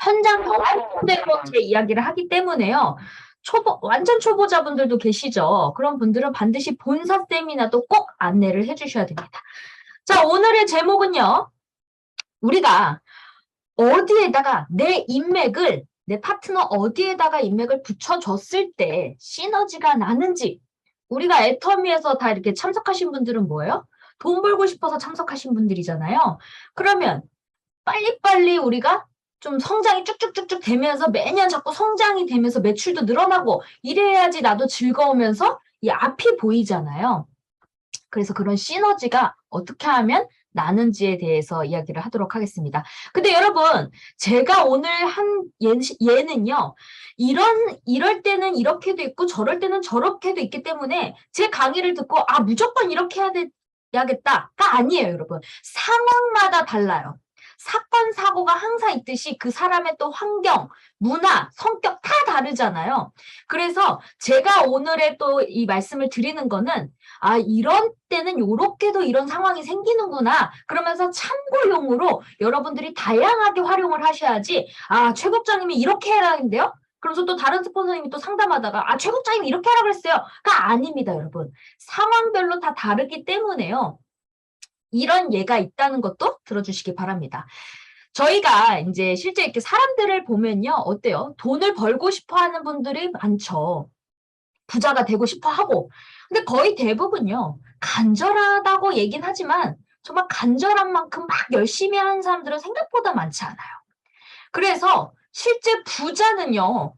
현장 경험대로 제 이야기를 하기 때문에요. 완전 초보자분들도 계시죠. 그런 분들은 반드시 본사 세미나도 꼭 안내를 해주셔야 됩니다. 자, 오늘의 제목은요. 우리가 어디에다가 내 파트너 어디에다가 인맥을 붙여줬을 때 시너지가 나는지. 우리가 애터미에서 다 이렇게 참석하신 분들은 뭐예요? 돈 벌고 싶어서 참석하신 분들이잖아요. 그러면 빨리빨리 우리가 좀 성장이 쭉쭉쭉쭉 되면서 매년 자꾸 성장이 되면서 매출도 늘어나고 이래야지 나도 즐거우면서 이 앞이 보이잖아요. 그래서 그런 시너지가 어떻게 하면 나는지에 대해서 이야기를 하도록 하겠습니다. 근데 여러분, 제가 오늘 한 예는요, 이럴 때는 이렇게도 있고 저럴 때는 저렇게도 있기 때문에 제 강의를 듣고, 무조건 이렇게 해야겠다가 아니에요, 여러분. 상황마다 달라요. 사건, 사고가 항상 있듯이 그 사람의 또 환경, 문화, 성격 다 다르잖아요. 그래서 제가 오늘의 또 이 말씀을 드리는 거는 이런 때는 요렇게도 이런 상황이 생기는구나. 그러면서 참고용으로 여러분들이 다양하게 활용을 하셔야지 최 국장님이 이렇게 해라는데요? 그러면서 또 다른 스폰서님이 또 상담하다가 최 국장님이 이렇게 하라 그랬어요.가 아닙니다, 여러분. 상황별로 다 다르기 때문에요. 이런 예가 있다는 것도 들어주시기 바랍니다. 저희가 이제 실제 이렇게 사람들을 보면요. 어때요? 돈을 벌고 싶어 하는 분들이 많죠. 부자가 되고 싶어 하고. 근데 거의 대부분요. 간절하다고 얘긴 하지만 정말 간절한 만큼 막 열심히 하는 사람들은 생각보다 많지 않아요. 그래서 실제 부자는요.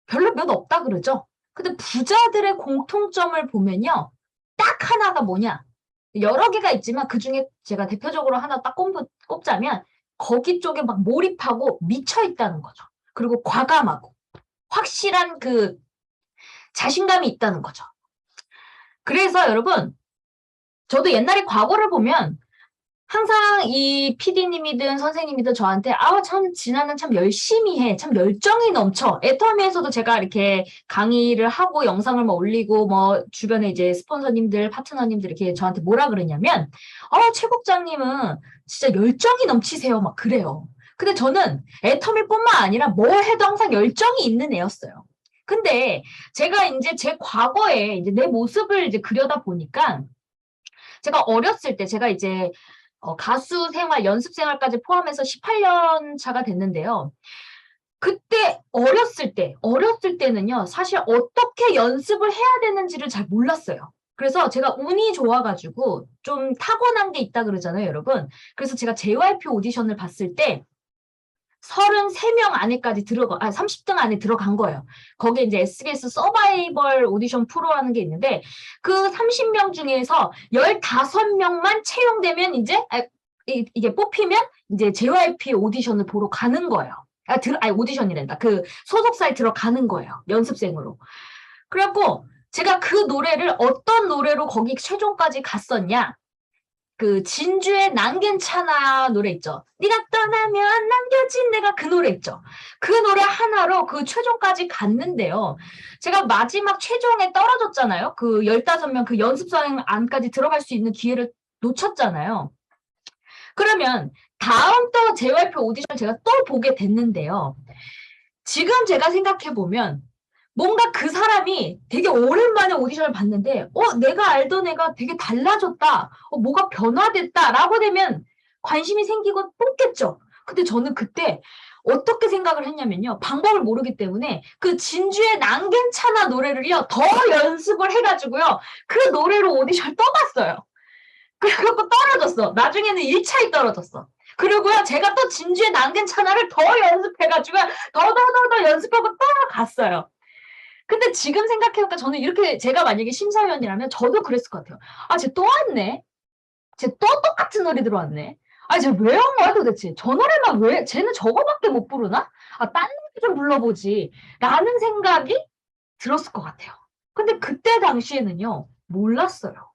별로 몇 없다 그러죠. 근데 부자들의 공통점을 보면요. 딱 하나가 뭐냐. 여러 개가 있지만 그중에 제가 대표적으로 하나 딱 꼽자면 거기 쪽에 막 몰입하고 미쳐 있다는 거죠. 그리고 과감하고 확실한 그 자신감이 있다는 거죠. 그래서 여러분, 저도 옛날에 과거를 보면 항상 이 PD님이든 선생님이든 저한테 참 진아는 참 열심히 해. 참 열정이 넘쳐. 애터미에서도 제가 이렇게 강의를 하고 영상을 올리고 주변에 이제 스폰서님들, 파트너님들 이렇게 저한테 뭐라 그러냐면 최 국장님은 진짜 열정이 넘치세요. 막 그래요. 근데 저는 애터미뿐만 아니라 뭘 해도 항상 열정이 있는 애였어요. 근데 제가 이제 제 과거에 이제 내 모습을 이제 그려다 보니까 제가 어렸을 때 제가 이제 가수 생활, 연습 생활까지 포함해서 18년 차가 됐는데요. 그때 어렸을 때는요. 사실 어떻게 연습을 해야 되는지를 잘 몰랐어요. 그래서 제가 운이 좋아가지고 좀 타고난 게 있다 그러잖아요, 여러분. 그래서 제가 JYP 오디션을 봤을 때 33명 안에까지 30등 안에 들어간 거예요. 거기에 이제 SBS 서바이벌 오디션 프로라는 게 있는데 그 30명 중에서 15명만 채용되면 이제 이게 뽑히면 이제 JYP 오디션을 보러 가는 거예요. 오디션이란다. 그 소속사에 들어가는 거예요. 연습생으로. 그래갖고 제가 그 노래를 어떤 노래로 거기 최종까지 갔었냐? 그 진주의 난 괜찮아 노래 있죠. 네가 떠나면 남겨진 내가 그 노래 있죠. 그 노래 하나로 그 최종까지 갔는데요. 제가 마지막 최종에 떨어졌잖아요. 그 15명 그 연습생 안까지 들어갈 수 있는 기회를 놓쳤잖아요. 그러면 다음 또 JYP 오디션 제가 또 보게 됐는데요. 지금 제가 생각해보면 뭔가 그 사람이 되게 오랜만에 오디션을 봤는데 내가 알던 애가 되게 달라졌다. 뭐가 변화됐다라고 되면 관심이 생기고 뽑겠죠. 근데 저는 그때 어떻게 생각을 했냐면요. 방법을 모르기 때문에 그 진주의 난 괜찮아 노래를요. 더 연습을 해가지고요. 그 노래로 오디션을 떠봤어요. 그래갖고 떨어졌어. 나중에는 1차에 떨어졌어. 그리고요. 제가 또 진주의 난 괜찮아를 더 연습해가지고 더 연습하고 떠갔어요. 근데 지금 생각해보니까 저는 이렇게 제가 만약에 심사위원이라면 저도 그랬을 것 같아요. 쟤 또 왔네. 쟤 또 똑같은 노래 들어왔네. 쟤 왜 온 거야 도대체? 저 노래만 왜? 쟤는 저거밖에 못 부르나? 딴 노래 좀 불러보지. 라는 생각이 들었을 것 같아요. 근데 그때 당시에는요. 몰랐어요.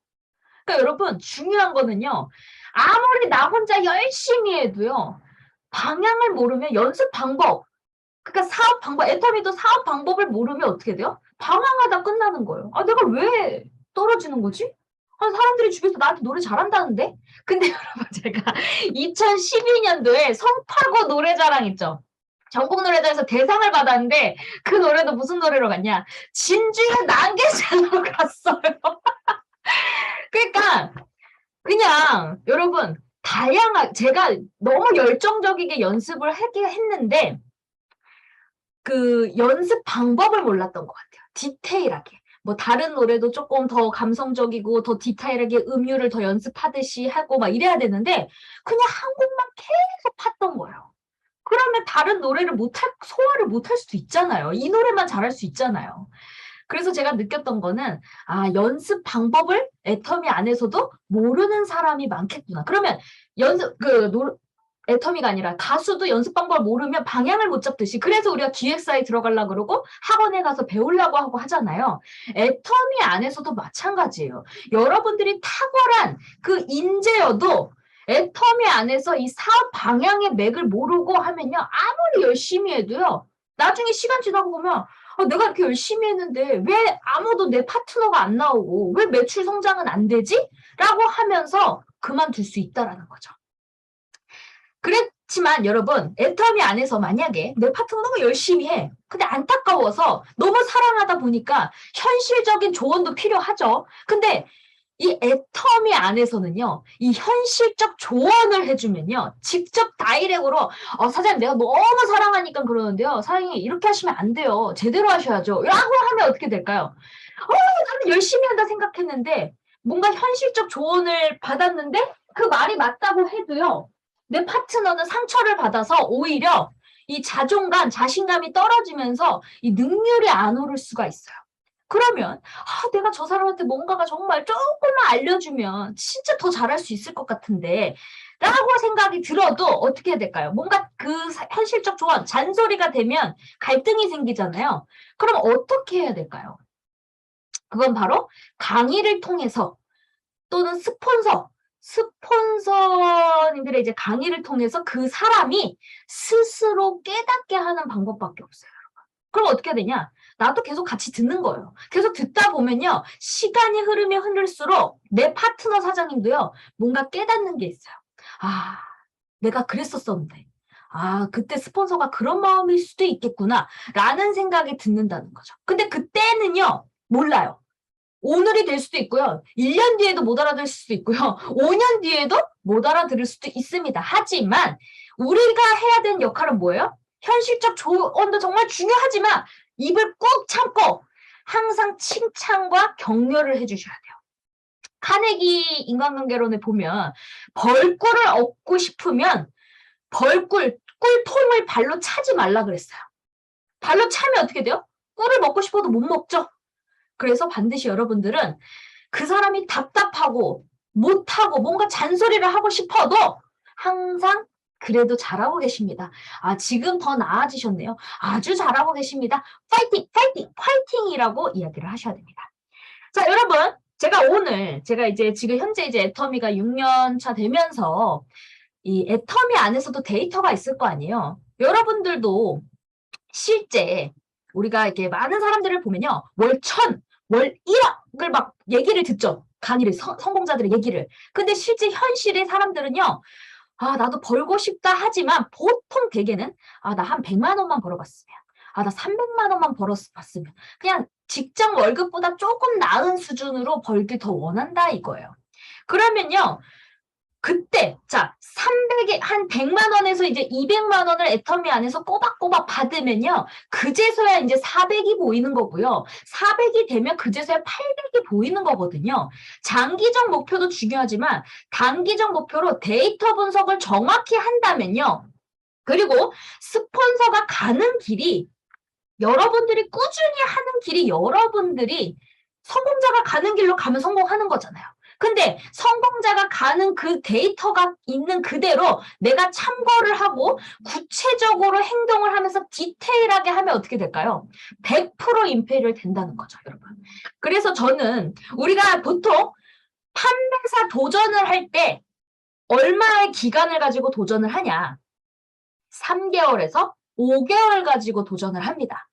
그러니까 여러분 중요한 거는요. 아무리 나 혼자 열심히 해도요. 방향을 모르면 연습 방법. 그러니까 사업 방법, 애터미도 사업 방법을 모르면 어떻게 돼요? 방황하다 끝나는 거예요. 내가 왜 떨어지는 거지? 사람들이 주변에서 나한테 노래 잘한다는데? 근데 여러분 제가 2012년도에 성파고 노래자랑 있죠? 전국노래자에서 대상을 받았는데 그 노래도 무슨 노래로 갔냐? 진주의 난개장으로 갔어요. 그러니까 그냥 여러분 제가 너무 열정적이게 연습을 하긴 했는데 그 연습 방법을 몰랐던 것 같아요. 디테일하게. 뭐 다른 노래도 조금 더 감성적이고 더 디테일하게 음률을 더 연습하듯이 하고 막 이래야 되는데 그냥 한 곡만 계속 팠던 거예요. 그러면 다른 노래를 소화를 못할 수도 있잖아요. 이 노래만 잘할 수 있잖아요. 그래서 제가 느꼈던 거는 연습 방법을 애터미 안에서도 모르는 사람이 많겠구나. 그러면 애터미가 아니라 가수도 연습 방법을 모르면 방향을 못 잡듯이 그래서 우리가 기획사에 들어가려고 그러고 학원에 가서 배우려고 하고 하잖아요. 애터미 안에서도 마찬가지예요. 여러분들이 탁월한 그 인재여도 애터미 안에서 이 사업 방향의 맥을 모르고 하면요. 아무리 열심히 해도요. 나중에 시간 지나고 보면 내가 이렇게 열심히 했는데 왜 아무도 내 파트너가 안 나오고 왜 매출 성장은 안 되지? 라고 하면서 그만둘 수 있다라는 거죠. 그렇지만 여러분 애터미 안에서 만약에 내 파트너 너무 열심히 해. 근데 안타까워서 너무 사랑하다 보니까 현실적인 조언도 필요하죠. 근데 이 애터미 안에서는요. 이 현실적 조언을 해주면요. 직접 다이렉트로 사장님 내가 너무 사랑하니까 그러는데요. 사장님 이렇게 하시면 안 돼요. 제대로 하셔야죠. 라고 하면 어떻게 될까요? 나는 열심히 한다 생각했는데 뭔가 현실적 조언을 받았는데 그 말이 맞다고 해도요. 내 파트너는 상처를 받아서 오히려 이 자존감, 자신감이 떨어지면서 이 능률이 안 오를 수가 있어요. 그러면 내가 저 사람한테 뭔가가 정말 조금만 알려주면 진짜 더 잘할 수 있을 것 같은데 라고 생각이 들어도 어떻게 해야 될까요? 뭔가 그 현실적 조언, 잔소리가 되면 갈등이 생기잖아요. 그럼 어떻게 해야 될까요? 그건 바로 강의를 통해서 또는 스폰서님들의 이제 강의를 통해서 그 사람이 스스로 깨닫게 하는 방법밖에 없어요. 그럼 어떻게 해야 되냐? 나도 계속 같이 듣는 거예요. 계속 듣다 보면요. 시간이 흐르면 흐를수록 내 파트너 사장님도요. 뭔가 깨닫는 게 있어요. 내가 그랬었었는데. 그때 스폰서가 그런 마음일 수도 있겠구나. 라는 생각이 듣는다는 거죠. 근데 그때는요. 몰라요. 오늘이 될 수도 있고요. 1년 뒤에도 못 알아들을 수도 있고요. 5년 뒤에도 못 알아들을 수도 있습니다. 하지만 우리가 해야 되는 역할은 뭐예요? 현실적 조언도 정말 중요하지만 입을 꾹 참고 항상 칭찬과 격려를 해주셔야 돼요. 카네기 인간관계론에 보면 벌꿀을 얻고 싶으면 꿀통을 발로 차지 말라 그랬어요. 발로 차면 어떻게 돼요? 꿀을 먹고 싶어도 못 먹죠. 그래서 반드시 여러분들은 그 사람이 답답하고 못하고 뭔가 잔소리를 하고 싶어도 항상 그래도 잘하고 계십니다. 지금 더 나아지셨네요. 아주 잘하고 계십니다. 파이팅, 파이팅, 파이팅이라고 이야기를 하셔야 됩니다. 자, 여러분. 제가 이제 지금 현재 이제 애터미가 6년 차 되면서 이 애터미 안에서도 데이터가 있을 거 아니에요. 여러분들도 실제 우리가 이렇게 많은 사람들을 보면요. 월 1,000, 월 1억을 막 얘기를 듣죠. 강의를, 성공자들의 얘기를. 근데 실제 현실의 사람들은요. 나도 벌고 싶다 하지만 보통 대개는 나 한 100만 원만 벌어봤으면 나 300만 원만 벌어봤으면 그냥 직장 월급보다 조금 나은 수준으로 벌길 더 원한다 이거예요. 그러면요. 그때 자 300에 한 100만 원에서 이제 200만 원을 애터미 안에서 꼬박꼬박 받으면요. 그제서야 이제 400이 보이는 거고요. 400이 되면 그제서야 800이 보이는 거거든요. 장기적 목표도 중요하지만 단기적 목표로 데이터 분석을 정확히 한다면요. 그리고 스폰서가 가는 길이 여러분들이 꾸준히 하는 길이 여러분들이 성공자가 가는 길로 가면 성공하는 거잖아요. 근데 성공자가 가는 그 데이터가 있는 그대로 내가 참고를 하고 구체적으로 행동을 하면서 디테일하게 하면 어떻게 될까요? 100% 임페리얼 된다는 거죠, 여러분. 그래서 저는 우리가 보통 판매사 도전을 할 때 얼마의 기간을 가지고 도전을 하냐? 3개월에서 5개월 가지고 도전을 합니다.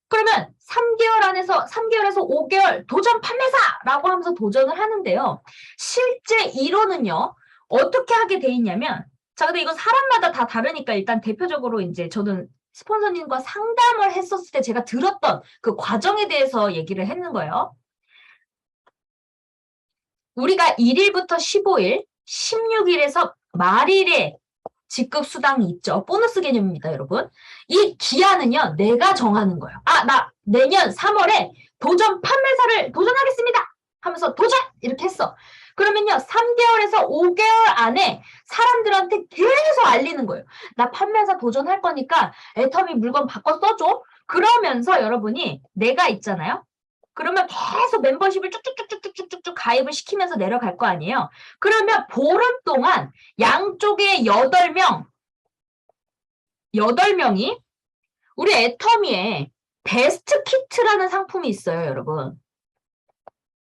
그러면 3개월에서 5개월 도전 판매사라고 하면서 도전을 하는데요. 실제 이론은요. 어떻게 하게 돼 있냐면 근데 이건 사람마다 다 다르니까 일단 대표적으로 이제 저는 스폰서님과 상담을 했었을 때 제가 들었던 그 과정에 대해서 얘기를 했는 거예요. 우리가 1일부터 15일, 16일에서 말일에 직급 수당이 있죠. 보너스 개념입니다, 여러분. 이 기한은요, 내가 정하는 거예요. 아, 나 내년 3월에 도전 판매사를 도전하겠습니다 하면서 도전! 이렇게 했어. 그러면요, 3개월에서 5개월 안에 사람들한테 계속 알리는 거예요. 나 판매사 도전할 거니까 애터미 물건 바꿔 써줘. 그러면서 여러분이 내가 있잖아요. 그러면 계속 멤버십을 쭉쭉쭉쭉쭉쭉 가입을 시키면서 내려갈 거 아니에요. 그러면 보름 동안 양쪽에 8명이 우리 애터미에 베스트 키트라는 상품이 있어요, 여러분.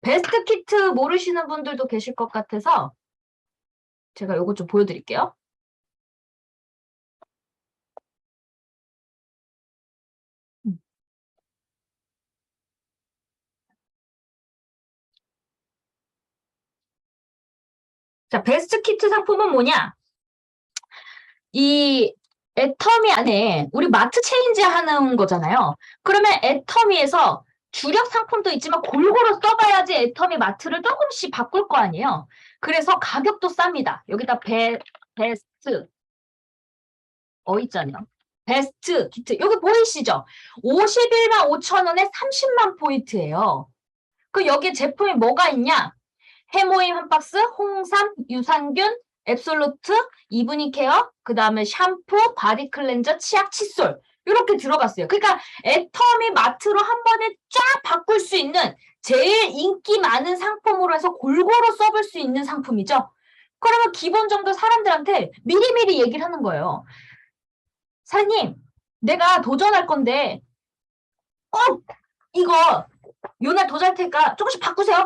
베스트 키트 모르시는 분들도 계실 것 같아서 제가 요거 좀 보여드릴게요. 자, 베스트 키트 상품은 뭐냐? 이 애터미 안에 우리 마트 체인지 하는 거잖아요. 그러면 애터미에서 주력 상품도 있지만 골고루 써봐야지 애터미 마트를 조금씩 바꿀 거 아니에요. 그래서 가격도 쌉니다. 여기다 베스트 있잖아요. 베스트 키트. 여기 보이시죠? 51만 5천 원에 30만 포인트예요. 그 여기에 제품이 뭐가 있냐? 해모임 한 박스, 홍삼, 유산균, 앱솔루트, 이브닝 케어, 그 다음에 샴푸, 바디 클렌저, 치약, 칫솔 이렇게 들어갔어요. 그러니까 애터미 마트로 한 번에 쫙 바꿀 수 있는 제일 인기 많은 상품으로 해서 골고루 써볼 수 있는 상품이죠. 그러면 기본적으로 사람들한테 미리미리 얘기를 하는 거예요. 사장님, 내가 도전할 건데 꼭 이거 요날 도전할 테니까 조금씩 바꾸세요.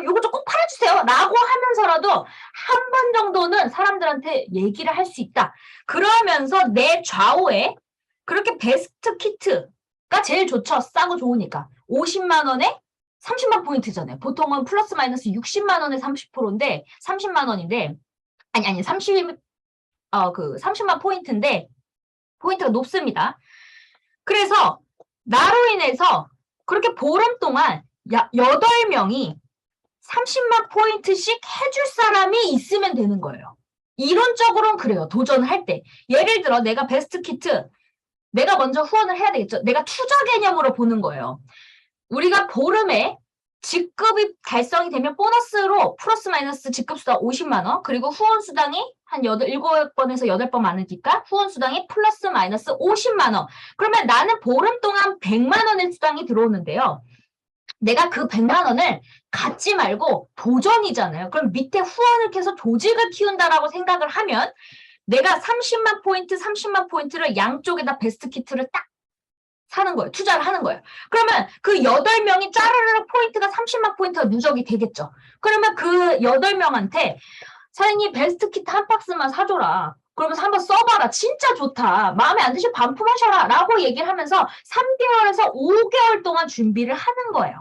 요거 좀 꼭 팔아주세요. 라고 하면서라도 한 번 정도는 사람들한테 얘기를 할 수 있다. 그러면서 내 좌우에 그렇게 베스트 키트가 제일 좋죠. 싸고 좋으니까. 50만 원에 30만 포인트잖아요. 보통은 플러스 마이너스 60만 원에 30%인데 30만 원인데 아니 30만 포인트인데 포인트가 높습니다. 그래서 나로 인해서 그렇게 보름 동안 8명이 30만 포인트씩 해줄 사람이 있으면 되는 거예요. 이론적으로는 그래요. 도전할 때. 예를 들어 내가 베스트 키트 내가 먼저 후원을 해야 되겠죠. 내가 투자 개념으로 보는 거예요. 우리가 보름에 직급이 달성이 되면 보너스로 플러스 마이너스 직급 수당 50만 원 그리고 후원 수당이 한 7번에서 8번 많으니까 후원 수당이 플러스 마이너스 50만 원. 그러면 나는 보름 동안 100만 원의 수당이 들어오는데요. 내가 그 100만 원을 갖지 말고 도전이잖아요. 그럼 밑에 후원을 해서 조직을 키운다라고 생각을 하면 내가 30만 포인트를 양쪽에다 베스트 키트를 딱 사는 거예요. 투자를 하는 거예요. 그러면 그 8명이 짜르르 포인트가 30만 포인트가 누적이 되겠죠. 그러면 그 8명한테 사장님 베스트 키트 한 박스만 사줘라. 그러면서 한번 써봐라. 진짜 좋다. 마음에 안 드시면 반품하셔라. 라고 얘기를 하면서 3개월에서 5개월 동안 준비를 하는 거예요.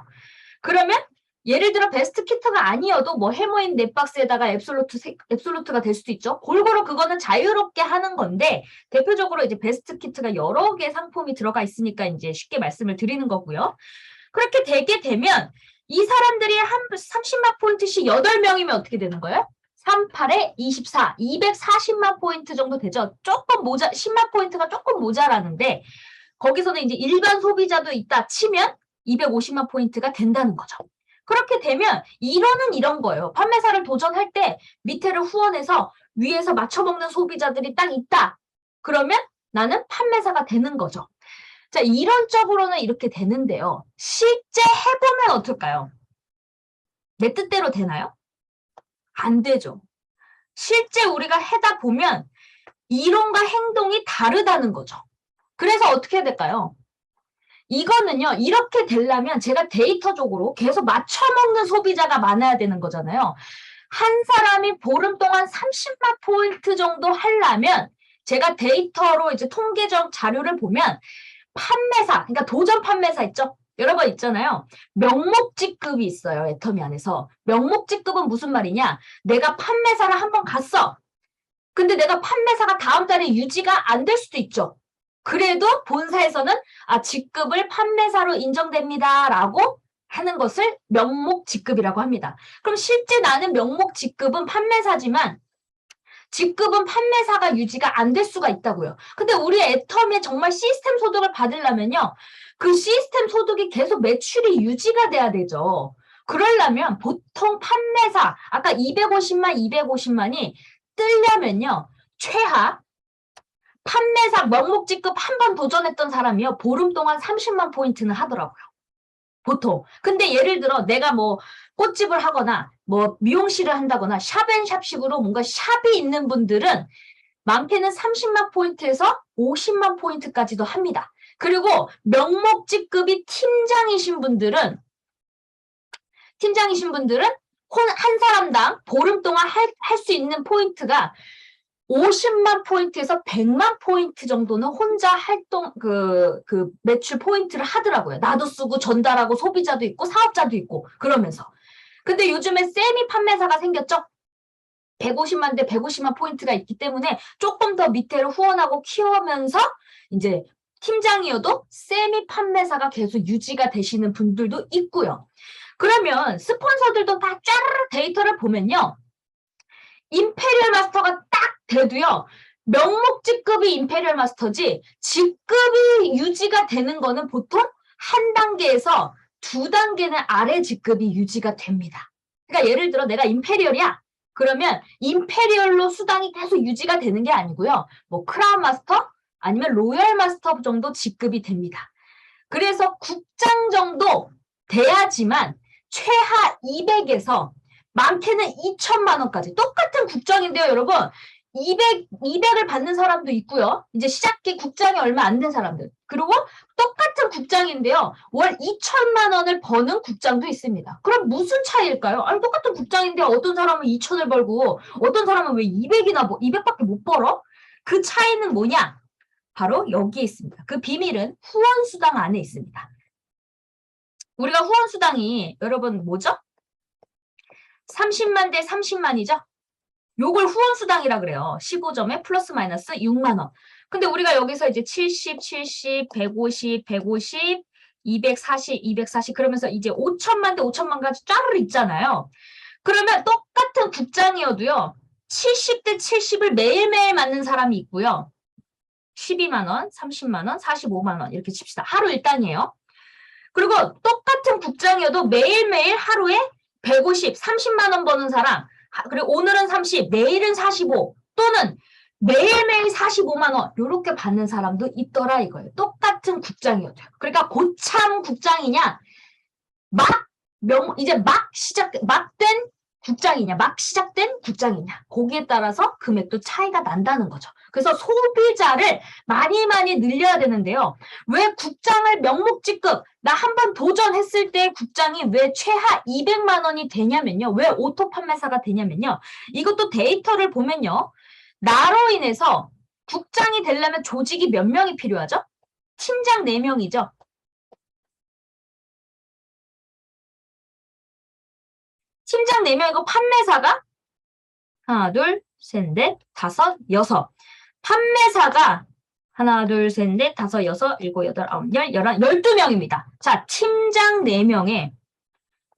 그러면 예를 들어 베스트 키트가 아니어도 뭐 해모인 넷박스에다가 앱솔루트가 될 수도 있죠. 골고루 그거는 자유롭게 하는 건데 대표적으로 이제 베스트 키트가 여러 개 상품이 들어가 있으니까 이제 쉽게 말씀을 드리는 거고요. 그렇게 되게 되면 이 사람들이 한 30만 포인트씩 8명이면 어떻게 되는 거예요? 38에 24, 240만 포인트 정도 되죠. 조금 10만 포인트가 조금 모자라는데 거기서는 이제 일반 소비자도 있다 치면 250만 포인트가 된다는 거죠. 그렇게 되면 이론은 이런 거예요. 판매사를 도전할 때 밑에를 후원해서 위에서 맞춰먹는 소비자들이 딱 있다. 그러면 나는 판매사가 되는 거죠. 자, 이론적으로는 이렇게 되는데요. 실제 해보면 어떨까요? 내 뜻대로 되나요? 안 되죠. 실제 우리가 해다 보면 이론과 행동이 다르다는 거죠. 그래서 어떻게 해야 될까요? 이거는요, 이렇게 되려면 제가 데이터적으로 계속 맞춰먹는 소비자가 많아야 되는 거잖아요. 한 사람이 보름 동안 30만 포인트 정도 하려면 제가 데이터로 이제 통계적 자료를 보면 판매사, 그러니까 도전 판매사 있죠? 여러 번 있잖아요. 명목직급이 있어요, 애터미 안에서. 명목직급은 무슨 말이냐? 내가 판매사를 한번 갔어. 근데 내가 판매사가 다음 달에 유지가 안 될 수도 있죠. 그래도 본사에서는 직급을 판매사로 인정됩니다라고 하는 것을 명목 직급이라고 합니다. 그럼 실제 나는 명목 직급은 판매사지만 직급은 판매사가 유지가 안 될 수가 있다고요. 근데 우리 애텀에 정말 시스템 소득을 받으려면요. 그 시스템 소득이 계속 매출이 유지가 돼야 되죠. 그러려면 보통 판매사, 아까 250만, 250만이 뜨려면요. 최하 판매사 명목 직급 한 번 도전했던 사람이요. 보름 동안 30만 포인트는 하더라고요. 보통. 근데 예를 들어 내가 뭐 꽃집을 하거나 뭐 미용실을 한다거나 샵앤샵식으로 뭔가 샵이 있는 분들은 많게는 30만 포인트에서 50만 포인트까지도 합니다. 그리고 명목 직급이 팀장이신 분들은 한 사람당 보름 동안 할 수 있는 포인트가 50만 포인트에서 100만 포인트 정도는 혼자 매출 포인트를 하더라고요. 나도 쓰고 전달하고 소비자도 있고 사업자도 있고 그러면서. 근데 요즘에 세미 판매사가 생겼죠? 150만 대 150만 포인트가 있기 때문에 조금 더 밑에를 후원하고 키우면서 이제 팀장이어도 세미 판매사가 계속 유지가 되시는 분들도 있고요. 그러면 스폰서들도 다 짜르르 데이터를 보면요. 임페리얼 마스터가 딱 돼도요. 명목 직급이 임페리얼 마스터지 직급이 유지가 되는 거는 보통 한 단계에서 두 단계는 아래 직급이 유지가 됩니다. 그러니까 예를 들어 내가 임페리얼이야. 그러면 임페리얼로 수당이 계속 유지가 되는 게 아니고요. 뭐 크라운 마스터 아니면 로열 마스터 정도 직급이 됩니다. 그래서 국장 정도 돼야지만 최하 200에서 많게는 2천만 원까지 똑같은 국장인데요, 여러분. 200을 받는 사람도 있고요. 이제 시작기 국장이 얼마 안 된 사람들. 그리고 똑같은 국장인데요. 월 2천만 원을 버는 국장도 있습니다. 그럼 무슨 차이일까요? 아니, 똑같은 국장인데 어떤 사람은 2천을 벌고 어떤 사람은 왜 200밖에 못 벌어? 그 차이는 뭐냐? 바로 여기에 있습니다. 그 비밀은 후원수당 안에 있습니다. 우리가 후원수당이 여러분 뭐죠? 30만 대 30만이죠? 요걸 후원수당이라 그래요. 15점에 플러스 마이너스 6만 원. 근데 우리가 여기서 이제 70, 70, 150, 150, 240, 240 그러면서 이제 5천만 대 5천만까지 짜르르 있잖아요. 그러면 똑같은 국장이어도요. 70대 70을 매일매일 맞는 사람이 있고요. 12만 원, 30만 원, 45만 원 이렇게 칩시다. 하루 일당이에요. 그리고 똑같은 국장이어도 매일매일 하루에 150, 30만 원 버는 사람 그리고 오늘은 30, 내일은 45 또는 매일매일 45만 원 이렇게 받는 사람도 있더라 이거예요. 똑같은 국장이어도요. 그러니까 고참 국장이냐 이제 막 된 국장이냐 막 시작된 국장이냐 거기에 따라서 금액도 차이가 난다는 거죠. 그래서 소비자를 많이 늘려야 되는데요. 왜 국장을 명목 직급 나 한 번 도전했을 때 국장이 왜 최하 200만 원이 되냐면요. 왜 오토 판매사가 되냐면요. 이것도 데이터를 보면요. 나로 인해서 국장이 되려면 조직이 몇 명이 필요하죠? 팀장 4명이죠. 팀장 4명이고 판매사가 하나, 둘, 셋, 넷, 다섯, 여섯. 판매사가 하나, 둘, 셋, 넷, 다섯, 여섯, 일곱, 여덟, 아홉, 열, 열한, 12명입니다. 자, 팀장 4명에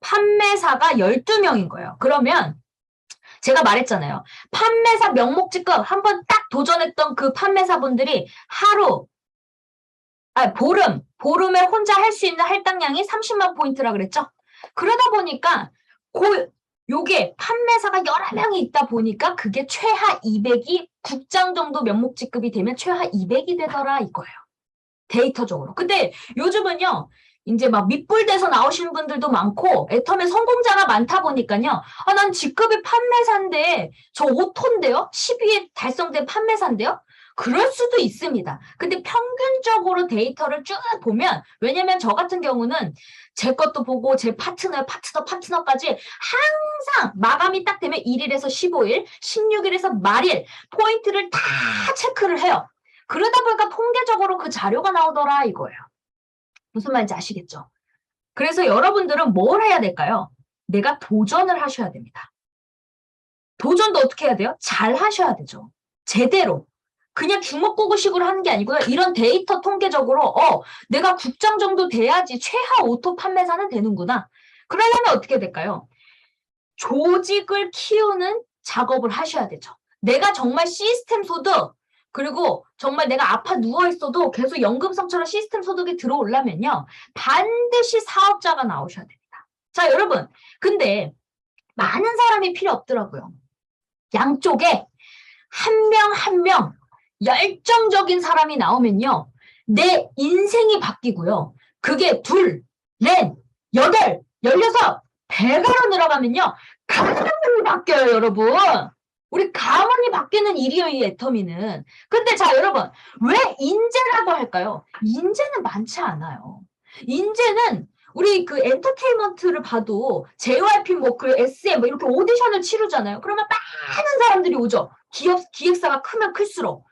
판매사가 12명인 거예요. 그러면 제가 말했잖아요. 판매사 명목 직급 한번 딱 도전했던 그 판매사분들이 보름에 혼자 할 수 있는 할당량이 30만 포인트라 그랬죠? 그러다 보니까 요게 판매사가 여러 명이 있다 보니까 그게 최하 200이 국장 정도 명목 직급이 되면 최하 200이 되더라 이거예요. 데이터적으로. 근데 요즘은요. 이제 막 밑불돼서 나오시는 분들도 많고 애텀에 성공자가 많다 보니까요. 난 직급이 판매사인데 저 5톤인데요? 10위에 달성된 판매사인데요? 그럴 수도 있습니다. 근데 평균적으로 데이터를 쭉 보면 왜냐면 저 같은 경우는 제 것도 보고 제 파트너까지 항상 마감이 딱 되면 1일에서 15일, 16일에서 말일 포인트를 다 체크를 해요. 그러다 보니까 통계적으로 그 자료가 나오더라 이거예요. 무슨 말인지 아시겠죠? 그래서 여러분들은 뭘 해야 될까요? 내가 도전을 하셔야 됩니다. 도전도 어떻게 해야 돼요? 잘 하셔야 되죠. 제대로. 그냥 주먹구구식으로 하는 게 아니고요. 이런 데이터 통계적으로 내가 국장 정도 돼야지 최하 오토 판매사는 되는구나. 그러려면 어떻게 될까요? 조직을 키우는 작업을 하셔야 되죠. 내가 정말 시스템 소득 그리고 정말 내가 아파 누워있어도 계속 연금성처럼 시스템 소득이 들어오려면요. 반드시 사업자가 나오셔야 됩니다. 자, 여러분. 근데 많은 사람이 필요 없더라고요. 양쪽에 한 명 한 명 열정적인 사람이 나오면요. 내 인생이 바뀌고요. 그게 둘, 넷, 여덟, 16, 100으로 늘어가면요. 가문이 바뀌어요, 여러분. 우리 가문이 바뀌는 일이에요, 이 애터미는. 근데 자, 여러분. 왜 인재라고 할까요? 인재는 많지 않아요. 인재는 우리 그 엔터테인먼트를 봐도 JYP 뭐 그 SM 뭐 이렇게 오디션을 치르잖아요. 그러면 많은 사람들이 오죠. 기획사가 크면 클수록.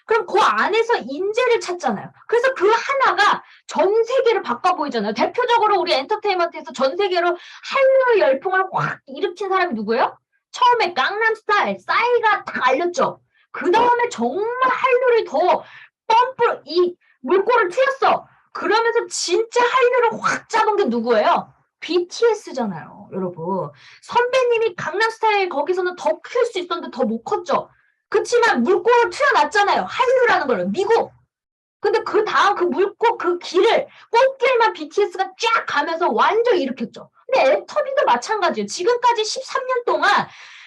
그럼 그 안에서 인재를 찾잖아요. 그래서 그 하나가 전 세계를 바꿔 보이잖아요. 대표적으로 우리 엔터테인먼트에서 전 세계로 한류 열풍을 확 일으킨 사람이 누구예요? 처음에 강남스타일, 싸이가 딱 알렸죠. 그 다음에 정말 한류를 더 이 물꼬를 트였어. 그러면서 진짜 한류를 확 잡은 게 누구예요? BTS잖아요, 여러분. 선배님이 강남스타일 거기서는 더 클 수 있었는데 더 못 컸죠. 그치만 물꼬를 트여놨잖아요. 한류라는 걸. 미국. 근데 그 다음 그 물꼬 그 길을 꽃길만 BTS가 쫙 가면서 완전 일으켰죠. 근데 애터미도 마찬가지예요. 지금까지 13년 동안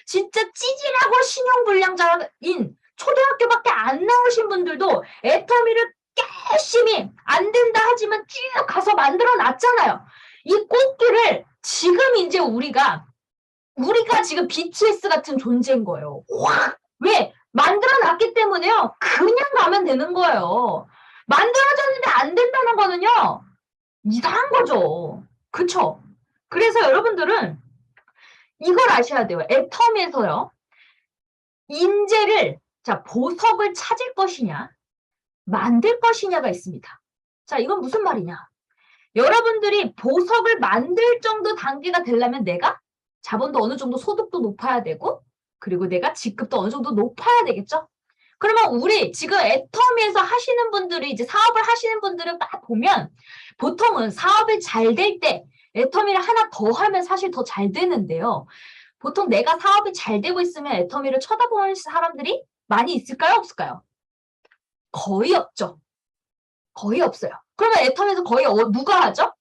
진짜 찌질하고 신용불량자인 초등학교밖에 안 나오신 분들도 애터미를 열심히 안 된다 하지만 쭉 가서 만들어 놨잖아요. 이 꽃길을 지금 이제 우리가 지금 BTS 같은 존재인 거예요. 확! 왜? 만들어 놨기 때문에요. 그냥 가면 되는 거예요. 만들어졌는데 안 된다는 거는요. 이상한 거죠. 그쵸? 그래서 여러분들은 이걸 아셔야 돼요. 애터미에서요. 인재를 보석을 찾을 것이냐 만들 것이냐가 있습니다. 자, 이건 무슨 말이냐? 여러분들이 보석을 만들 정도 단계가 되려면 내가 자본도 어느 정도 소득도 높아야 되고 그리고 내가 직급도 어느 정도 높아야 되겠죠? 그러면 우리 지금 애터미에서 하시는 분들이 이제 사업을 하시는 분들을 딱 보면 보통은 사업이 잘 될 때 애터미를 하나 더 하면 사실 더 잘 되는데요. 보통 내가 사업이 잘 되고 있으면 애터미를 쳐다보는 사람들이 많이 있을까요? 없을까요? 거의 없죠. 거의 없어요. 그러면 애터미에서 거의 누가 하죠?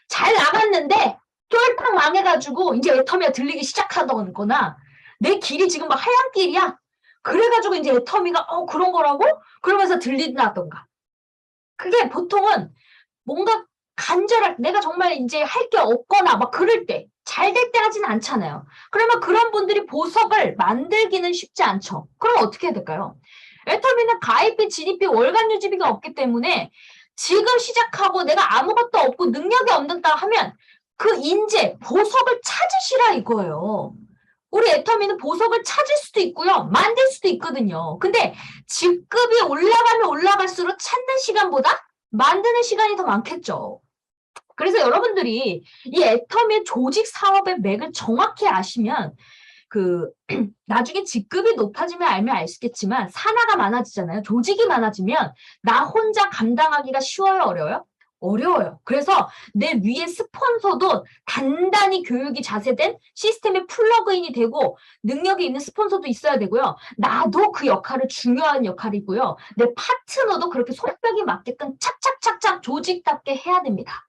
잘 나갔는데 쫄딱 망해가지고 이제 애터미가 들리기 시작하거나 내 길이 지금 막 하얀 길이야. 그래가지고 이제 애터미가 그런 거라고? 그러면서 들린다던가. 그게 보통은 뭔가 간절할 내가 정말 이제 할 게 없거나 막 그럴 때 잘 될 때 하진 않잖아요. 그러면 그런 분들이 보석을 만들기는 쉽지 않죠. 그럼 어떻게 해야 될까요? 애터미는 가입비, 진입비, 월간 유지비가 없기 때문에 지금 시작하고 내가 아무것도 없고 능력이 없는다 하면 그 인재, 보석을 찾으시라 이거예요. 우리 애터미는 보석을 찾을 수도 있고요. 만들 수도 있거든요. 근데 직급이 올라가면 올라갈수록 찾는 시간보다 만드는 시간이 더 많겠죠. 그래서 여러분들이 이 애터미의 조직 사업의 맥을 정확히 아시면 나중에 직급이 높아지면 알면 알겠지만 산하가 많아지잖아요. 조직이 많아지면 나 혼자 감당하기가 쉬워요, 어려워요? 어려워요. 그래서 내 위에 스폰서도 단단히 교육이 자세된 시스템에 플러그인이 되고 능력이 있는 스폰서도 있어야 되고요. 나도 그 역할을 중요한 역할이고요. 내 파트너도 그렇게 손뼉이 맞게끔 착착착착 조직답게 해야 됩니다.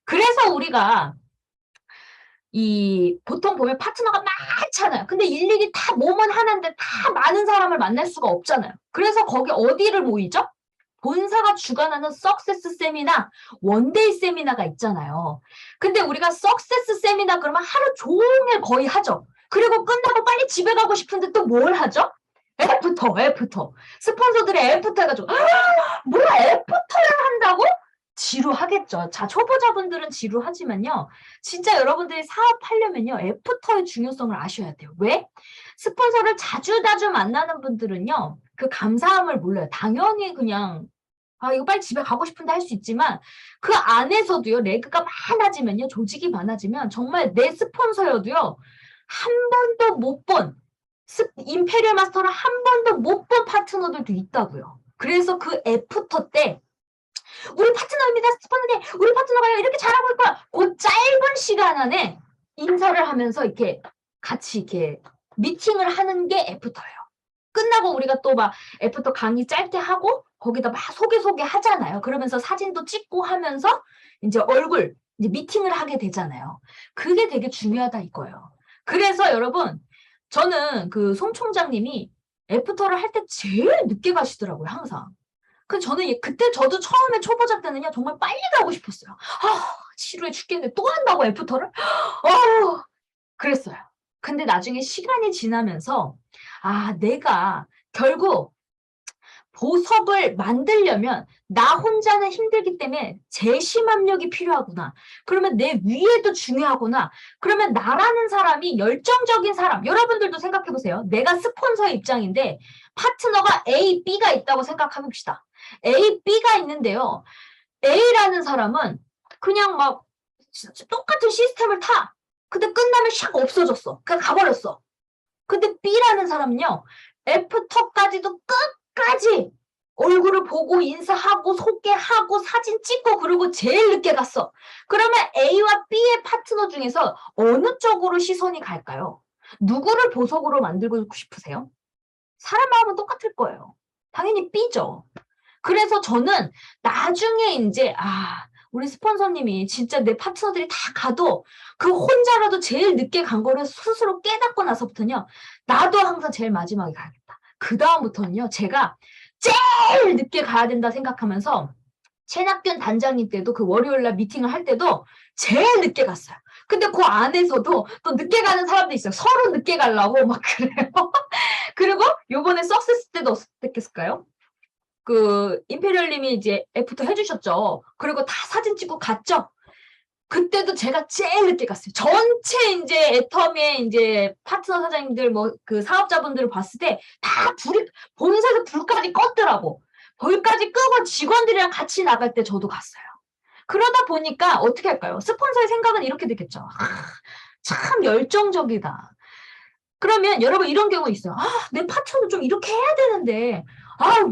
그래서 우리가 보통 보면 파트너가 많잖아요. 근데 일일이 다 몸은 하나인데 다 많은 사람을 만날 수가 없잖아요. 그래서 거기 어디를 모이죠? 본사가 주관하는 석세스 세미나, 원데이 세미나가 있잖아요. 근데 우리가 석세스 세미나 그러면 하루 종일 거의 하죠. 그리고 끝나고 빨리 집에 가고 싶은데 또 뭘 하죠? 애프터. 스폰서들이 애프터 해가지고, 뭐야, 애프터를 한다고? 지루하겠죠. 자, 초보자분들은 지루하지만요. 진짜 여러분들이 사업하려면요. 애프터의 중요성을 아셔야 돼요. 왜? 스폰서를 자주 만나는 분들은요. 그 감사함을 몰라요. 당연히 그냥 이거 빨리 집에 가고 싶은데 할 수 있지만 그 안에서도요. 레그가 많아지면요. 조직이 많아지면 정말 내 스폰서여도요. 한 번도 못 본 임페리얼 마스터를 한 번도 못 본 파트너들도 있다고요. 그래서 그 애프터 때 우리 파트너입니다. 스폰서님, 우리 파트너가 이렇게 잘하고 있고요. 그 짧은 시간 안에 인사를 하면서 이렇게 같이 이렇게 미팅을 하는 게 애프터예요. 끝나고 우리가 또 막 애프터 강의 짧게 하고 거기다 막 소개 하잖아요. 그러면서 사진도 찍고 하면서 이제 얼굴 이제 미팅을 하게 되잖아요. 그게 되게 중요하다 이거예요. 그래서 여러분 저는 그 송 총장님이 애프터를 할 때 제일 늦게 가시더라고요, 항상. 그 저는 그때 저도 처음에 초보자 때는요 정말 빨리 가고 싶었어요. 지루해 죽겠는데 또 한다고 애프터를? 그랬어요. 근데 나중에 시간이 지나면서 내가 결국 보석을 만들려면 나 혼자는 힘들기 때문에 재심 압력이 필요하구나. 그러면 내 위에도 중요하구나. 그러면 나라는 사람이 열정적인 사람. 여러분들도 생각해보세요. 내가 스폰서의 입장인데 파트너가 A, B가 있다고 생각해봅시다. A, B가 있는데요. A라는 사람은 그냥 막 똑같은 시스템을 타. 근데 끝나면 샥 없어졌어. 그냥 가버렸어. 근데 B라는 사람은요. 애프터까지도 끝까지 얼굴을 보고 인사하고 소개하고 사진 찍고 그러고 제일 늦게 갔어. 그러면 A와 B의 파트너 중에서 어느 쪽으로 시선이 갈까요? 누구를 보석으로 만들고 싶으세요? 사람 마음은 똑같을 거예요. 당연히 B죠. 그래서 저는 나중에 이제 우리 스폰서님이 진짜 내 파트너들이 다 가도 그 혼자라도 제일 늦게 간 거를 스스로 깨닫고 나서부터는요. 나도 항상 제일 마지막에 가야겠다. 그 다음부터는요. 제가 제일 늦게 가야 된다 생각하면서 최낙균 단장님 때도 그 월요일날 미팅을 할 때도 제일 늦게 갔어요. 근데 그 안에서도 또 늦게 가는 사람도 있어요. 서로 늦게 가려고 막 그래요. 그리고 요번에 석세스 때도 어땠을까요? 그 임페리얼님이 이제 애프터 해주셨죠. 그리고 다 사진 찍고 갔죠. 그때도 제가 제일 늦게 갔어요. 전체 이제 애텀의 이제 파트너 사장님들 뭐 그 사업자분들을 봤을 때 다 본사에서 불까지 껐더라고. 불까지 끄고 직원들이랑 같이 나갈 때 저도 갔어요. 그러다 보니까 어떻게 할까요? 스폰서의 생각은 이렇게 됐겠죠. 참 열정적이다. 그러면 여러분 이런 경우 있어요. 내 파트너 좀 이렇게 해야 되는데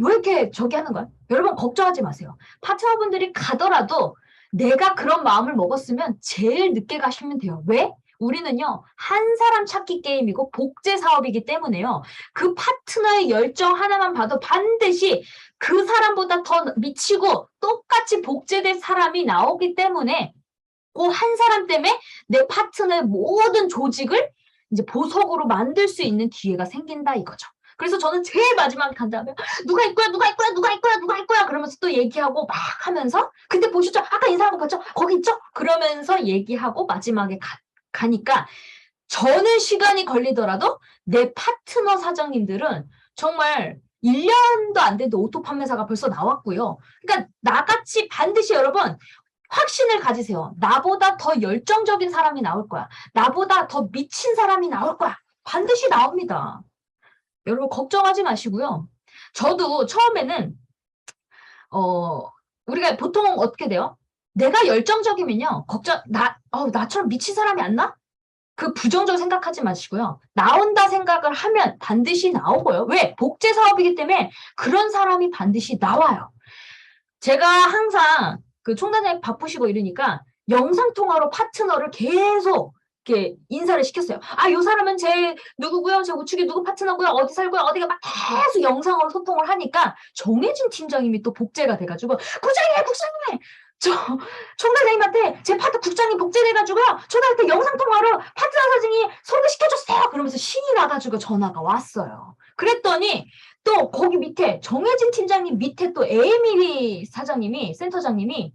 왜 이렇게 저기 하는 거야? 여러분 걱정하지 마세요. 파트너분들이 가더라도 내가 그런 마음을 먹었으면 제일 늦게 가시면 돼요. 왜? 우리는요. 한 사람 찾기 게임이고 복제 사업이기 때문에요. 그 파트너의 열정 하나만 봐도 반드시 그 사람보다 더 미치고 똑같이 복제될 사람이 나오기 때문에 그 한 사람 때문에 내 파트너의 모든 조직을 이제 보석으로 만들 수 있는 기회가 생긴다 이거죠. 그래서 저는 제일 마지막에 간 다음에 누가 할 거야, 누가 할 거야, 누가 할 거야, 누가 할 거야 그러면서 또 얘기하고 막 하면서 근데 보시죠? 아까 인사한 거 봤죠? 거기 있죠? 그러면서 얘기하고 마지막에 가니까 저는 시간이 걸리더라도 내 파트너 사장님들은 정말 1년도 안 돼도 오토 판매사가 벌써 나왔고요. 그러니까 나같이 반드시 여러분 확신을 가지세요. 나보다 더 열정적인 사람이 나올 거야. 나보다 더 미친 사람이 나올 거야. 반드시 나옵니다. 여러분 걱정하지 마시고요. 저도 처음에는 우리가 보통 어떻게 돼요? 내가 열정적이면요. 나처럼 미친 사람이 안 나? 그 부정적으로 생각하지 마시고요. 나온다 생각을 하면 반드시 나오고요. 왜? 복제 사업이기 때문에 그런 사람이 반드시 나와요. 제가 항상 그 총단장님 바쁘시고 이러니까 영상통화로 파트너를 계속 이렇게 인사를 시켰어요. 요 사람은 제 누구고요? 제 우측에 누구 파트너고요? 어디 살고요? 어디가 막 계속 영상으로 소통을 하니까 정혜진 팀장님이 또 복제가 돼가지고 국장님! 저 총단장님한테 제 파트 국장님 복제돼가지고요. 저한테 영상통화로 파트너 사진이 소개시켜줬어요. 그러면서 신이 나가지고 전화가 왔어요. 그랬더니 또 거기 밑에 정혜진 팀장님 밑에 또 에이미리 사장님이 센터장님이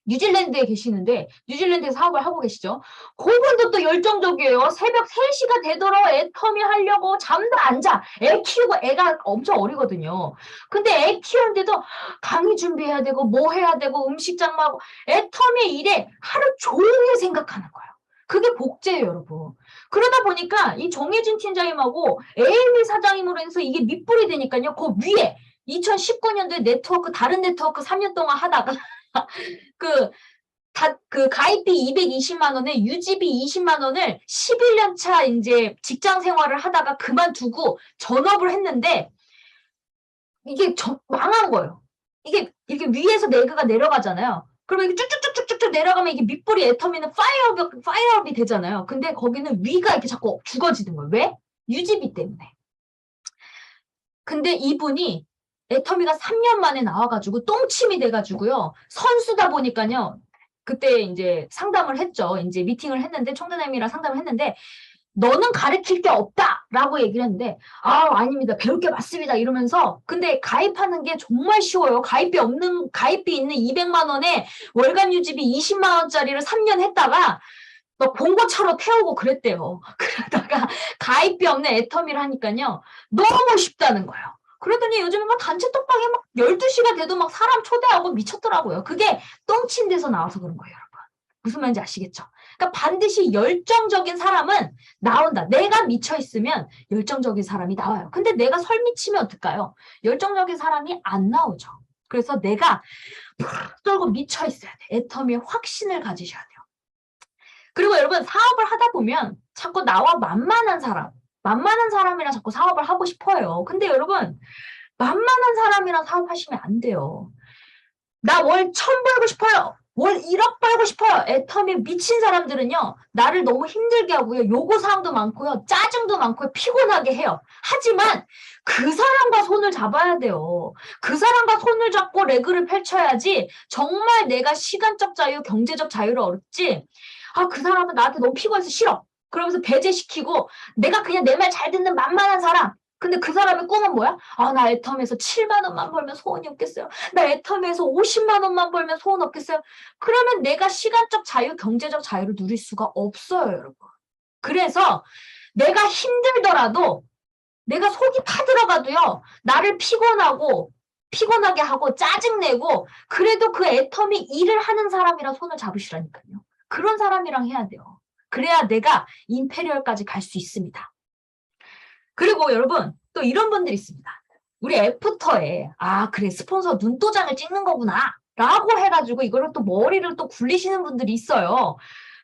뉴질랜드에 계시는데 뉴질랜드에서 사업을 하고 계시죠. 그분도 또 열정적이에요. 새벽 3시가 되도록 애터미 하려고 잠도 안 자. 애 키우고 애가 엄청 어리거든요. 근데 애 키우는데도 강의 준비해야 되고 뭐 해야 되고 음식 장만하고 애터미 일에 하루 종일 생각하는 거예요. 그게 복제예요, 여러분. 그러다 보니까 이 정혜진 팀장님하고 에이미 사장님으로 해서 이게 밑불이 되니까요. 그 위에 2019년도에 다른 네트워크 3년 동안 하다가 그 그 가입비 220만 원에 유지비 20만 원을 11년 차 이제 직장 생활을 하다가 그만두고 전업을 했는데 이게 망한 거예요. 이게 이렇게 위에서 내그가 내려가잖아요. 그러면 이게 쭉쭉쭉쭉쭉 내려가면 이게 밑볼이 애터미는 파이어업이 되잖아요. 근데 거기는 위가 이렇게 자꾸 죽어지는 거예요. 왜? 유지비 때문에. 근데 이분이 애터미가 3년 만에 나와가지고 똥침이 돼가지고요. 선수다 보니까요. 그때 이제 상담을 했죠. 이제 미팅을 했는데 총장님이랑 상담을 했는데 너는 가르칠 게 없다라고 얘기를 했는데 아닙니다. 배울 게 많습니다. 이러면서 근데 가입하는 게 정말 쉬워요. 가입비 있는 200만 원에 월간 유지비 20만 원짜리를 3년 했다가 막 봉고차로 태우고 그랬대요. 그러다가 가입비 없는 애터미를 하니까요. 너무 쉽다는 거예요. 그러더니 요즘은 막 단체 톡방에 막 12시가 돼도 막 사람 초대하고 미쳤더라고요. 그게 똥친 데서 나와서 그런 거예요, 여러분. 무슨 말인지 아시겠죠? 그러니까 반드시 열정적인 사람은 나온다. 내가 미쳐있으면 열정적인 사람이 나와요. 근데 내가 설미치면 어떨까요? 열정적인 사람이 안 나오죠. 그래서 내가 떨고 미쳐있어야 돼. 애터미에 확신을 가지셔야 돼요. 그리고 여러분 사업을 하다 보면 자꾸 나와 만만한 사람이랑 자꾸 사업을 하고 싶어요. 근데 여러분 만만한 사람이랑 사업하시면 안 돼요. 나 월 1,000 벌고 싶어요. 월 1억 벌고 싶어요. 애터미에 미친 사람들은요. 나를 너무 힘들게 하고요. 요구사항도 많고요. 짜증도 많고요. 피곤하게 해요. 하지만 그 사람과 손을 잡아야 돼요. 그 사람과 손을 잡고 레그를 펼쳐야지 정말 내가 시간적 자유, 경제적 자유를 얻지. 그 사람은 나한테 너무 피곤해서 싫어. 그러면서 배제시키고 내가 그냥 내 말 잘 듣는 만만한 사람. 근데 그 사람의 꿈은 뭐야? 나 애터미에서 7만 원만 벌면 소원이 없겠어요. 나 애터미에서 50만 원만 벌면 소원 없겠어요. 그러면 내가 시간적 자유, 경제적 자유를 누릴 수가 없어요, 여러분. 그래서 내가 힘들더라도 내가 속이 타들어가도요. 나를 피곤하게 하고 짜증내고 그래도 그 애터미 일을 하는 사람이랑 손을 잡으시라니까요. 그런 사람이랑 해야 돼요. 그래야 내가 임페리얼까지 갈 수 있습니다. 그리고 여러분 또 이런 분들이 있습니다. 우리 애프터에 그래 스폰서 눈도장을 찍는 거구나 라고 해가지고 이거를 또 머리를 또 굴리시는 분들이 있어요.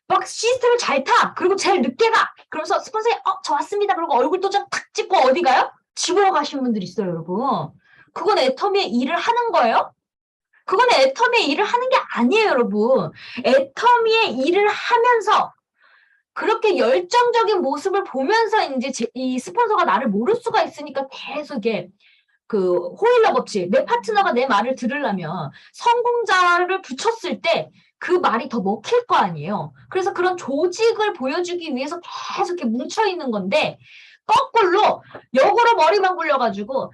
막 시스템을 잘 타. 그리고 제일 늦게 가. 그러면서 스폰서에 저 왔습니다. 그리고 얼굴 도장 탁 찍고 어디 가요? 집으로 가시는 분들이 있어요, 여러분. 그건 애터미의 일을 하는 거예요? 그건 애터미의 일을 하는 게 아니에요, 여러분. 애터미의 일을 하면서 그렇게 열정적인 모습을 보면서 이제 이 스폰서가 나를 모를 수가 있으니까 계속 이게 그 호일러 법칙, 내 파트너가 내 말을 들으려면 성공자를 붙였을 때 그 말이 더 먹힐 거 아니에요. 그래서 그런 조직을 보여주기 위해서 계속 이렇게 뭉쳐있는 건데 거꾸로 역으로 머리만 굴려가지고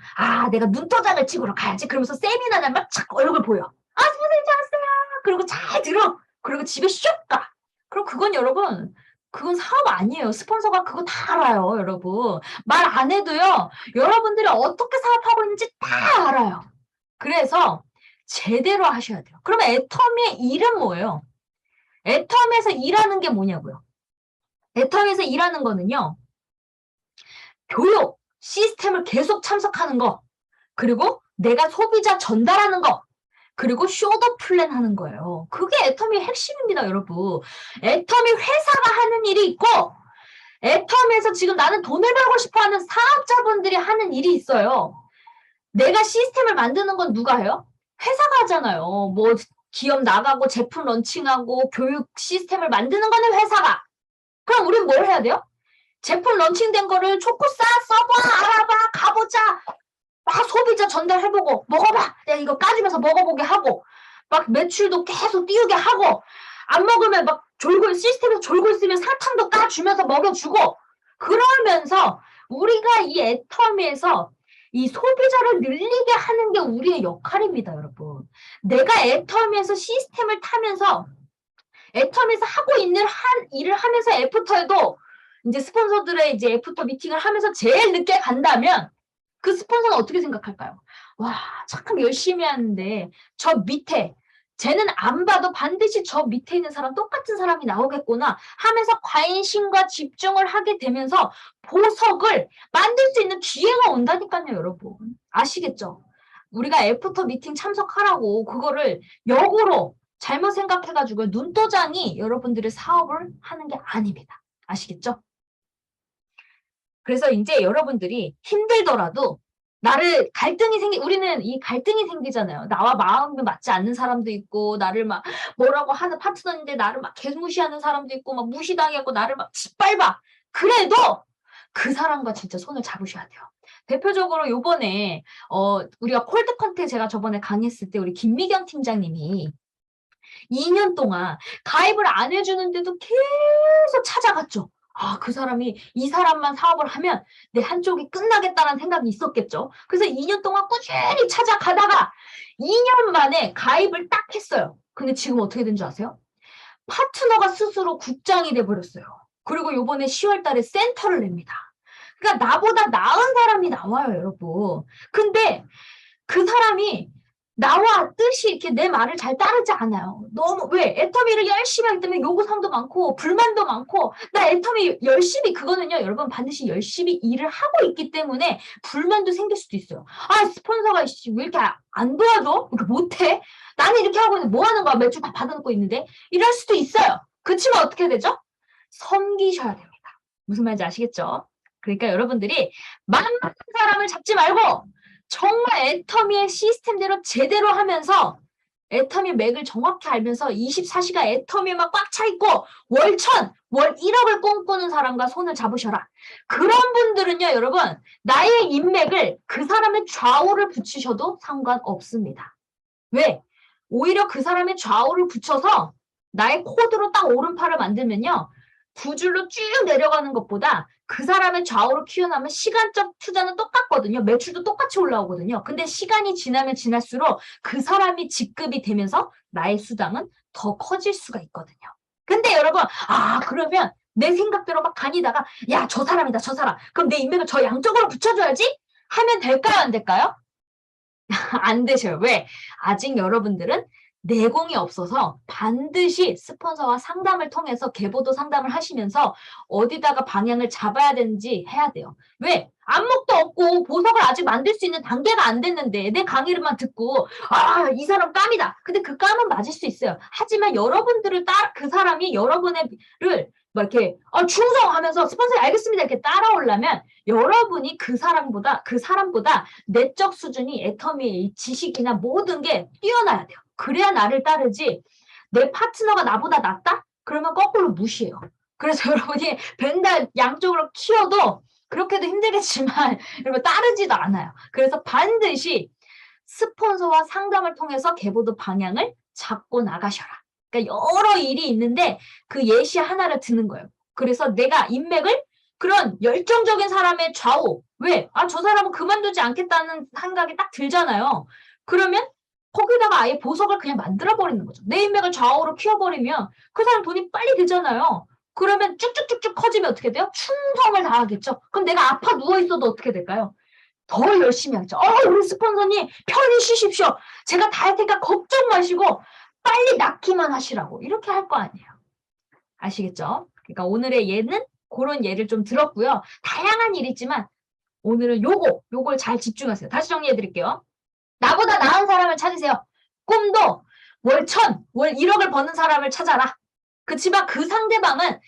내가 눈도장을 찍으러 가야지. 그러면서 세미나 날막 착 얼굴 보여. 선생님 잘했어요. 그리고 잘 들어. 그리고 집에 슉 가. 그럼 그건 여러분 그건 사업 아니에요. 스폰서가 그거 다 알아요, 여러분. 말 안 해도요. 여러분들이 어떻게 사업하고 있는지 다 알아요. 그래서 제대로 하셔야 돼요. 그러면 애터미의 일은 뭐예요? 애터미에서 일하는 게 뭐냐고요? 애터미에서 일하는 거는요. 교육, 시스템을 계속 참석하는 거, 그리고 내가 소비자 전달하는 거, 그리고 쇼더 플랜 하는 거예요. 그게 애터미의 핵심입니다, 여러분. 애터미 회사가 하는 일이 있고 애터미에서 지금 나는 돈을 벌고 싶어하는 사업자분들이 하는 일이 있어요. 내가 시스템을 만드는 건 누가 해요? 회사가 하잖아요. 뭐 기업 나가고 제품 런칭하고 교육 시스템을 만드는 거는 회사가. 그럼 우린 뭘 해야 돼요? 제품 런칭된 거를 초코싸 써봐, 알아봐, 가보자. 막 소비자 전달해보고 먹어봐. 내가 이거 까주면서 먹어보게 하고 막 매출도 계속 띄우게 하고 안 먹으면 막 시스템에서 졸고 있으면 사탕도 까주면서 먹여주고 그러면서 우리가 이 애터미에서 이 소비자를 늘리게 하는 게 우리의 역할입니다, 여러분. 내가 애터미에서 시스템을 타면서 애터미에서 하고 있는 일을 하면서 애프터에도 이제 스폰서들의 이제 애프터 미팅을 하면서 제일 늦게 간다면 그 스폰서는 어떻게 생각할까요? 참 열심히 하는데 저 밑에 쟤는 안 봐도 반드시 저 밑에 있는 사람 똑같은 사람이 나오겠구나 하면서 관심과 집중을 하게 되면서 보석을 만들 수 있는 기회가 온다니까요, 여러분. 아시겠죠? 우리가 애프터 미팅 참석하라고 그거를 역으로 잘못 생각해가지고 눈도장이 여러분들의 사업을 하는 게 아닙니다. 아시겠죠? 그래서 이제 여러분들이 힘들더라도 나를 우리는 이 갈등이 생기잖아요. 나와 마음이 맞지 않는 사람도 있고, 나를 막 뭐라고 하는 파트너인데 나를 막 개무시하는 사람도 있고, 막 무시당하고 나를 막 짓밟아. 그래도 그 사람과 진짜 손을 잡으셔야 돼요. 대표적으로 요번에, 우리가 콜드 컨택 제가 저번에 강의했을 때 우리 김미경 팀장님이 2년 동안 가입을 안 해주는데도 계속 찾아갔죠. 아, 그 사람이 이 사람만 사업을 하면 내 한쪽이 끝나겠다는 생각이 있었겠죠. 그래서 2년 동안 꾸준히 찾아가다가 2년 만에 가입을 딱 했어요. 근데 지금 어떻게 된 줄 아세요? 파트너가 스스로 국장이 돼버렸어요. 그리고 요번에 10월 달에 센터를 냅니다. 그러니까 나보다 나은 사람이 나와요, 여러분. 근데 그 사람이 나와 뜻이 이렇게 내 말을 잘 따르지 않아요. 너무 왜? 애터미를 열심히 하기 때문에 요구사항도 많고 불만도 많고 나 애터미 열심히 그거는요. 여러분 반드시 열심히 일을 하고 있기 때문에 불만도 생길 수도 있어요. 아 스폰서가 왜 이렇게 안 도와줘? 이렇게 못해? 나는 이렇게 하고 있는데 뭐 하는 거야? 매출 다 받아놓고 있는데 이럴 수도 있어요. 그치만 어떻게 되죠? 섬기셔야 됩니다. 무슨 말인지 아시겠죠? 그러니까 여러분들이 마음 같은 사람을 잡지 말고 정말 애터미의 시스템대로 제대로 하면서 애터미 맥을 정확히 알면서 24시간 애터미만 꽉 차 있고 월 1,000, 월 1억을 꿈꾸는 사람과 손을 잡으셔라. 그런 분들은요, 여러분, 나의 인맥을 그 사람의 좌우를 붙이셔도 상관없습니다. 왜? 오히려 그 사람의 좌우를 붙여서 나의 코드로 딱 오른팔을 만들면요. 두 줄로 쭉 내려가는 것보다 그 사람의 좌우로 키워나면 시간적 투자는 똑같거든요. 매출도 똑같이 올라오거든요. 근데 시간이 지나면 지날수록 그 사람이 직급이 되면서 나의 수당은 더 커질 수가 있거든요. 근데 여러분, 그러면 내 생각대로 막 다니다가, 야, 저 사람이다, 저 사람. 그럼 내 인맥을 저 양쪽으로 붙여줘야지? 하면 될까요, 안 될까요? 안 되셔요. 왜? 아직 여러분들은 내공이 없어서 반드시 스폰서와 상담을 통해서 계보도 상담을 하시면서 어디다가 방향을 잡아야 되는지 해야 돼요. 왜? 안목도 없고 보석을 아직 만들 수 있는 단계가 안 됐는데 내 강의를만 듣고 이 사람 깜이다. 근데 그 깜은 맞을 수 있어요. 하지만 여러분들을 그 사람이 여러분을 막 이렇게 충성하면서 스폰서 알겠습니다 이렇게 따라오려면 여러분이 그 사람보다 내적 수준이 애터미의 지식이나 모든 게 뛰어나야 돼요. 그래야 나를 따르지. 내 파트너가 나보다 낫다? 그러면 거꾸로 무시해요. 그래서 여러분이 벤달 양쪽으로 키워도 그렇게도 힘들겠지만 여러분 따르지도 않아요. 그래서 반드시 스폰서와 상담을 통해서 계보도 방향을 잡고 나가셔라. 그러니까 여러 일이 있는데 그 예시 하나를 드는 거예요. 그래서 내가 인맥을 그런 열정적인 사람의 좌우. 왜? 저 사람은 그만두지 않겠다는 생각이 딱 들잖아요. 그러면 거기다가 아예 보석을 그냥 만들어버리는 거죠. 내 인맥을 좌우로 키워버리면 그 사람 돈이 빨리 들잖아요. 그러면 쭉쭉쭉쭉 커지면 어떻게 돼요? 충성을 다하겠죠. 그럼 내가 아파 누워있어도 어떻게 될까요? 더 열심히 하겠죠. 우리 스폰서님 편히 쉬십시오. 제가 다 할 테니까 걱정 마시고 빨리 낫기만 하시라고. 이렇게 할 거 아니에요. 아시겠죠? 그러니까 오늘의 예는 그런 예를 좀 들었고요. 다양한 일이 있지만 오늘은 요걸 잘 집중하세요. 다시 정리해 드릴게요. 나보다 나은 사람을 찾으세요. 꿈도 월 1,000, 월 1억을 버는 사람을 찾아라. 그치만 그 상대방은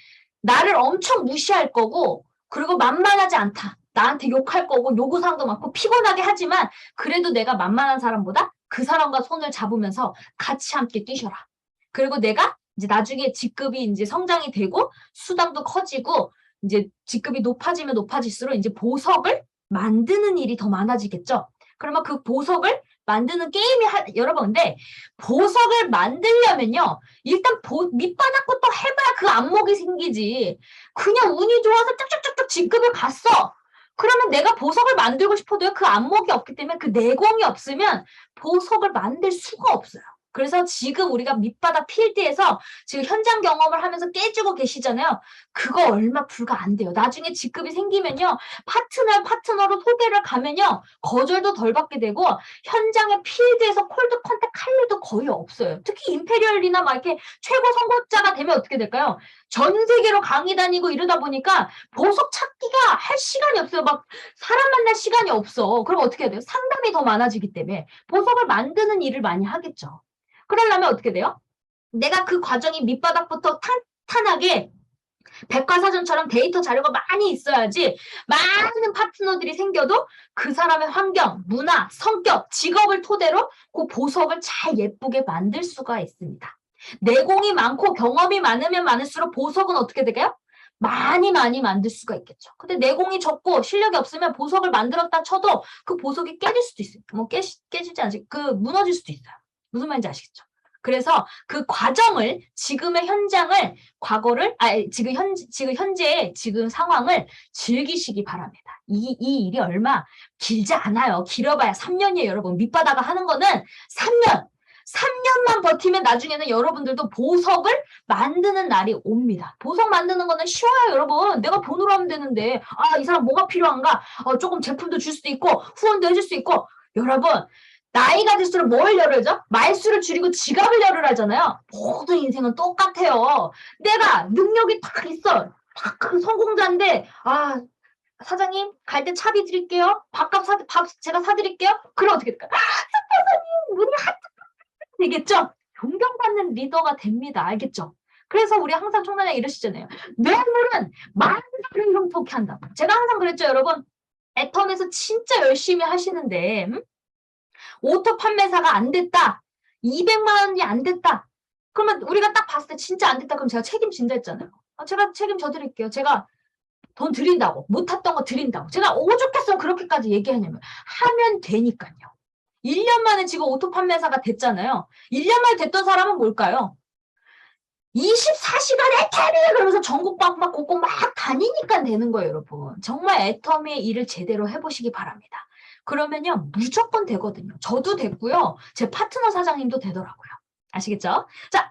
나를 엄청 무시할 거고 그리고 만만하지 않다. 나한테 욕할 거고 요구사항도 많고 피곤하게 하지만 그래도 내가 만만한 사람보다 그 사람과 손을 잡으면서 같이 함께 뛰셔라. 그리고 내가 이제 나중에 직급이 이제 성장이 되고 수당도 커지고 이제 직급이 높아지면 높아질수록 이제 보석을 만드는 일이 더 많아지겠죠. 그러면 그 보석을 만드는 게임이 여러분 근데 보석을 만들려면요. 일단 밑바닥부터 해봐야 그 안목이 생기지. 그냥 운이 좋아서 쭉쭉쭉쭉 직급을 갔어. 그러면 내가 보석을 만들고 싶어도요. 그 안목이 없기 때문에 그 내공이 없으면 보석을 만들 수가 없어요. 그래서 지금 우리가 밑바닥 필드에서 지금 현장 경험을 하면서 깨지고 계시잖아요. 그거 얼마 불과 안 돼요. 나중에 직급이 생기면요. 파트너로 소개를 가면요. 거절도 덜 받게 되고 현장의 필드에서 콜드 컨택 할 일도 거의 없어요. 특히 임페리얼이나 막 이렇게 최고 선거자가 되면 어떻게 될까요? 전 세계로 강의 다니고 이러다 보니까 보석 찾기가 할 시간이 없어요. 막 사람 만날 시간이 없어. 그럼 어떻게 해야 돼요? 상담이 더 많아지기 때문에 보석을 만드는 일을 많이 하겠죠. 그러려면 어떻게 돼요? 내가 그 과정이 밑바닥부터 탄탄하게 백과사전처럼 데이터 자료가 많이 있어야지 많은 파트너들이 생겨도 그 사람의 환경, 문화, 성격, 직업을 토대로 그 보석을 잘 예쁘게 만들 수가 있습니다. 내공이 많고 경험이 많으면 많을수록 보석은 어떻게 되게요? 많이 만들 수가 있겠죠. 근데 내공이 적고 실력이 없으면 보석을 만들었다 쳐도 그 보석이 깨질 수도 있어요. 뭐 깨지지 않지, 무너질 수도 있어요. 무슨 말인지 아시겠죠? 그래서 그 과정을, 지금의 현장을, 과거를, 지금 현재의 지금 상황을 즐기시기 바랍니다. 이 일이 얼마 길지 않아요. 길어봐야 3년이에요, 여러분. 밑바닥을 하는 거는 3년만 버티면 나중에는 여러분들도 보석을 만드는 날이 옵니다. 보석 만드는 거는 쉬워요, 여러분. 내가 돈으로 하면 되는데, 이 사람 뭐가 필요한가? 조금 제품도 줄 수도 있고, 후원도 해줄 수 있고. 여러분, 나이가 들수록 뭘 열으죠? 말수를 줄이고 지갑을 열으라잖아요. 모든 인생은 똑같아요. 내가 능력이 딱 있어. 딱 그 성공자인데, 사장님, 갈 때 차비 드릴게요. 밥 제가 사드릴게요. 그럼 어떻게 될까요? 사장님, 문이 되겠죠? 존경받는 리더가 됩니다. 알겠죠? 그래서 우리 항상 총단장 이러시잖아요. 뇌물은 만사를 형통케 한다고. 제가 항상 그랬죠, 여러분. 애텀에서 진짜 열심히 하시는데 오토 판매사가 안 됐다. 200만 원이 안 됐다. 그러면 우리가 딱 봤을 때 진짜 안 됐다. 그럼 제가 책임진다 했잖아요. 제가 책임져 드릴게요. 제가 돈 드린다고. 못했던 거 드린다고. 제가 오죽했으면 그렇게까지 얘기하냐면 하면 되니까요. 1년 만에 지금 오토 판매사가 됐잖아요. 1년 만에 됐던 사람은 뭘까요? 24시간 애터미 그러면서 전국 막 곳곳 막 다니니까 되는 거예요, 여러분. 정말 애터미의 일을 제대로 해보시기 바랍니다. 그러면요, 무조건 되거든요. 저도 됐고요. 제 파트너 사장님도 되더라고요. 아시겠죠? 자,